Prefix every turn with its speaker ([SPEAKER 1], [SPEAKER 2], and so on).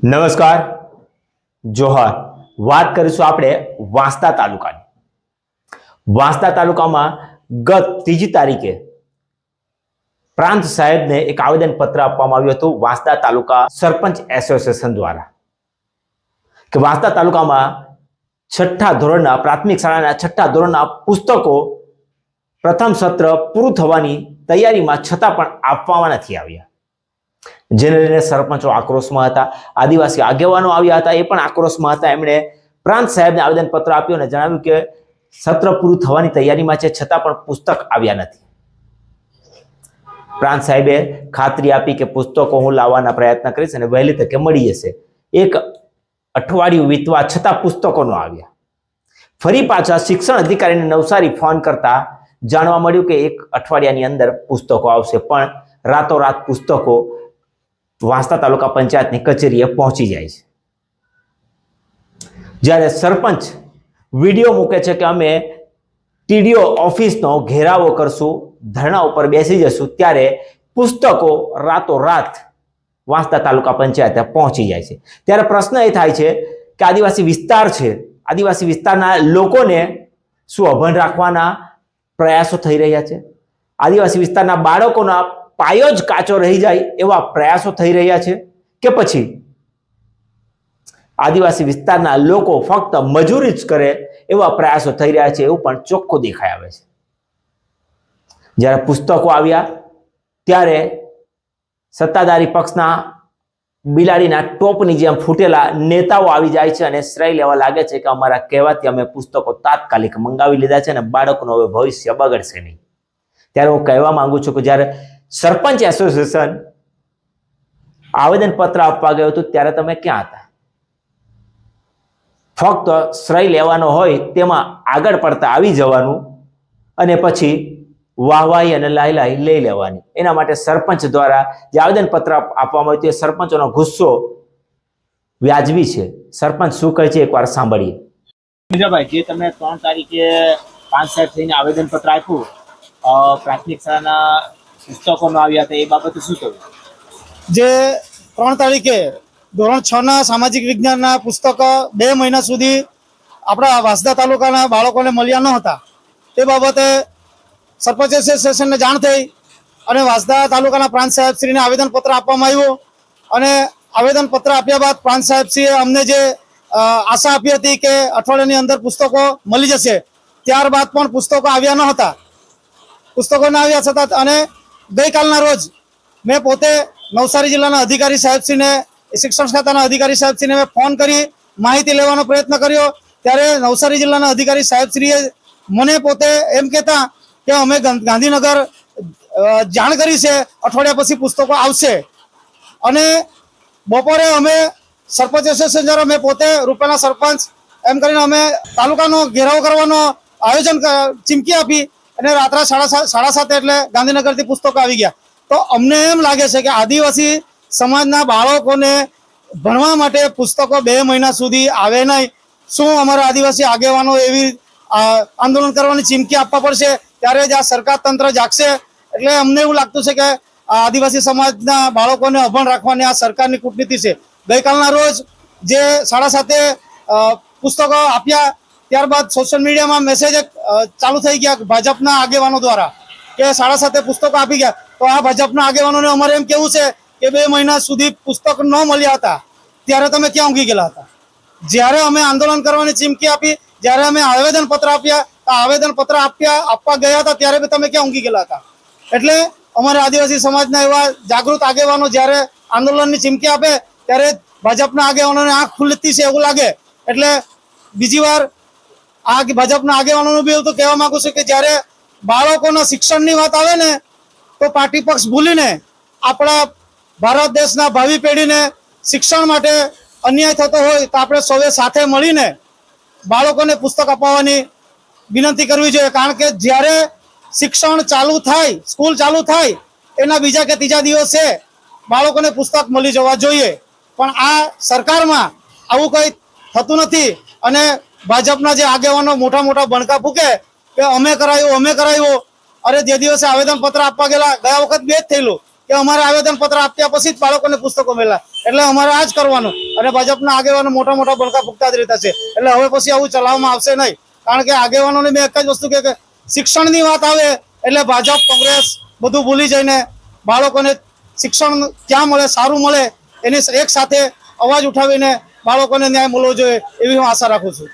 [SPEAKER 1] નમસ્કાર, જોહાર। વાત કરીશું આપણે વાંસદા તાલુકાની। વાંસદા તાલુકામાં ગત 3જી તારીખે પ્રાંત સાહેબને એક આવેદનપત્ર આપવામાં આવ્યું હતું વાંસદા તાલુકા સરપંચ એસોસિએશન દ્વારા કે વાંસદા તાલુકામાં 6ઠા ધોરણના પ્રાથમિક શાળાના 6ઠા ધોરણના પુસ્તકો પ્રથમ સત્ર પૂરું થવાની તૈયારીમાં છતાં પણ આપવામાં નથી આવ્યા, જેને લઈને સરપંચો આક્રોશમાં હતા। આદિવાસી આગેવાનો આવ્યા હતા, એ પણ આક્રોશમાં હતા। એમણે પ્રાંત સાહેબને આવેદનપત્ર આપ્યું અને જણાવ્યું કે સત્ર પૂરું થવાની તૈયારીમાં છે, છતાં પણ પુસ્તક આવ્યા નથી। પ્રાંત સાહેબે ખાતરી આપી કે પુસ્તકો હું લાવવાના પ્રયત્ન કરીશ અને વહેલી તકે મળી જશે। એક અઠવાડિયું વીતવા છતાં પુસ્તકો ન આવ્યા। ફરી પાછા શિક્ષણ અધિકારીને નવસારી ફોન કરતા જાણવા મળ્યું કે એક અઠવાડિયાની અંદર પુસ્તકો આવશે, પણ રાતોરાત પુસ્તકો વાંસદા તાલુકા પંચાયતની કચેરીએ પહોંચી જાય છે। જ્યારે સરપંચ વિડીયો મૂકે છે કે અમે ટીડીઓ ઓફિસનો ઘેરાવો કરશું, ધરણા ઉપર બેસી જશું, ત્યારે પુસ્તકો રાતોરાત વાંસદા તાલુકા પંચાયતે પહોંચી જાય છે। ત્યારે પ્રશ્ન એ થાય છે કે આદિવાસી વિસ્તાર છે, આદિવાસી વિસ્તારના લોકોને શું અભણ રાખવાના પ્રયાસો થઈ રહ્યા છે? આદિવાસી વિસ્તારના બાળકોના પાયો જ કાચો રહી જાય એવા પ્રયાસો થઈ રહ્યા છે કે પછી આદિવાસી વિસ્તારના લોકો ફક્ત મજૂરી જ કરે એવા પ્રયાસો થઈ રહ્યા છે? એવું પણ ચોખ્ખું દેખાઈ આવે છે। જ્યારે પુસ્તકો આવ્યા ત્યારે સત્તાધારી પક્ષના બિલાડીના ટોપની જેમ ફૂટેલા નેતાઓ આવી જાય છે અને શ્રેય લેવા લાગે છે કે અમારા કહેવાથી અમે પુસ્તકો તાત્કાલિક મંગાવી લીધા છે અને બાળકોનું હવે ભવિષ્ય બગડશે નહીં। ત્યારે હું કહેવા માંગુ છું કે જ્યારે સરપંચ એસોસિએશન આવેદનપત્ર આપવા ગયું હતું ત્યારે તમે ક્યાં હતા? ફક્ત શ્રેય લેવાનો હોય તેમાં આગળ પડતા આવી જવાનું અને પછી વાહવાહી અને લાઈ લઈ લેવાની। એના માટે સરપંચ દ્વારા જે આવેદનપત્ર આપવામાં આવ્યું તે સરપંચોનો ગુસ્સો વ્યાજબી છે। સરપંચ શું કહે છે એકવાર સાંભળીએ।
[SPEAKER 2] ભાઈ, જે તમે 3 તારીખે 5 સાહેબ થઈને આવેદનપત્ર આપ્યું, પ્રાથમિક શાળાના પુસ્તકો ન આવ્યા હતા, એ બાબતે શું કહ્યું?
[SPEAKER 3] જે 3 તારીખે ધોરણ 6ના સામાજિક વિજ્ઞાનના પુસ્તકો 2 મહિના સુધી આપણા વાંસદા તાલુકાના બાળકોને મળ્યા ન હતા, તે બાબતે સરપંચ એસોસિએશનને જાણ થઈ અને વાંસદા તાલુકાના પ્રાંત સાહેબશ્રીને આવેદનપત્ર આપવામાં આવ્યું। અને આવેદનપત્ર આપ્યા બાદ પ્રાંત સાહેબશ્રીએ અમને જે આશા આપી હતી કે અઠવાડિયાની અંદર પુસ્તકો મળી જશે, ત્યારબાદ પણ પુસ્તકો આવ્યા ન હતા। પુસ્તકો ના આવ્યા છતાં અને ગઈકાલના રોજ મેં પોતે નવસારી જિલ્લાના અધિકારી સાહેબશ્રીને, શિક્ષણ ખાતાના અધિકારી સાહેબશ્રીને મેં ફોન કરી માહિતી લેવાનો પ્રયત્ન કર્યો, ત્યારે નવસારી જિલ્લાના અધિકારી સાહેબશ્રીએ મને પોતે એમ કહેતા કે અમે ગાંધીનગર જાણ કરી છે, અઠવાડિયા પછી પુસ્તકો આવશે। અને બપોરે અમે સરપંચ એસોસિએશન દ્વારા મેં પોતે રૂપિયાના સરપંચ એમ કરીને અમે તાલુકાનો ઘેરાવો કરવાનો આયોજન ચીમકી આપી અને રાત્રે 7:30 એટલે ગાંધીનગરથી પુસ્તકો આવી ગયા। તો અમને એમ લાગે છે કે આદિવાસી સમાજના બાળકોને ભણવા માટે પુસ્તકો 2 મહિના સુધી આવે નહીં। શું અમારા આદિવાસી આગેવાનો એવી આંદોલન કરવાની ચીમકી આપવા પડશે? ત્યારે જ આ સરકાર તંત્ર જાગશે। એટલે અમને એવું લાગતું છે કે આદિવાસી સમાજના બાળકોને અભણ રાખવાની આ સરકારની કૂટનીતિ છે। ગઈકાલના રોજ જે 7:30 પુસ્તકો આપ્યા, ત્યારબાદ સોશિયલ મીડિયામાં મેસેજ ચાલુ થઈ ગયા ભાજપના આગેવાનો દ્વારા કે 7:30 પુસ્તકો આપી ગયા। તો આ ભાજપના આગેવાનોને અમારે એમ કેવું છે કે 2 મહિના સુધી પુસ્તક ન મળ્યા હતા ત્યારે તમે ક્યાં ઊંઘી ગયેલા હતા? જ્યારે અમે આંદોલન કરવાની ચીમકી આપી, જ્યારે અમે આવેદનપત્ર આપ્યા, આવેદનપત્ર આપવા ગયા હતા ત્યારે તમે ક્યાં ઊંઘી ગયેલા હતા? એટલે અમારા આદિવાસી સમાજના એવા જાગૃત આગેવાનો જ્યારે આંદોલનની ચીમકી આપે ત્યારે ભાજપના આગેવાનોને આંખ ખુલતી છે એવું લાગે। એટલે બીજી વાર આ ભાજપના આગેવાનોનું બી એવું તો કહેવા માંગુ છું કે જ્યારે બાળકોના શિક્ષણની વાત આવે ને તો પાર્ટી પક્ષ ભૂલીને આપણા ભારત દેશના ભાવિ પેઢીને શિક્ષણ માટે અન્યાય થતો હોય તો આપણે સૌએ સાથે મળીને બાળકોને પુસ્તક અપાવવાની વિનંતી કરવી જોઈએ। કારણ કે જ્યારે શિક્ષણ ચાલુ થાય, સ્કૂલ ચાલુ થાય એના બીજા કે ત્રીજા દિવસે બાળકોને પુસ્તક મળી જવા જોઈએ, પણ આ સરકારમાં આવું કંઈ થતું નથી। અને ભાજપના જે આગેવાનો મોટા મોટા બણકા ફૂકે કે અમે કરાયું અરે જે દિવસે આવેદનપત્ર આપવા ગયેલા ગયા વખત બે જ થયેલું કે અમારે આવેદનપત્ર આપ્યા પછી જ બાળકોને પુસ્તકો મળ્યા, એટલે અમારે આ જ કરવાનું. અને ભાજપના આગેવાનો મોટા મોટા બળકા ફૂંકતા જ રહેતા છે, એટલે હવે પછી આવું ચલાવવામાં આવશે નહીં. કારણ કે આગેવાનોને મેં એક જ વસ્તુ કે શિક્ષણની વાત આવે એટલે ભાજપ કોંગ્રેસ બધું ભૂલી જઈને બાળકોને શિક્ષણ ક્યાં મળે, સારું મળે, એની એક સાથે અવાજ ઉઠાવીને બાળકોને ન્યાય મળવો જોઈએ એવી હું આશા રાખું છું.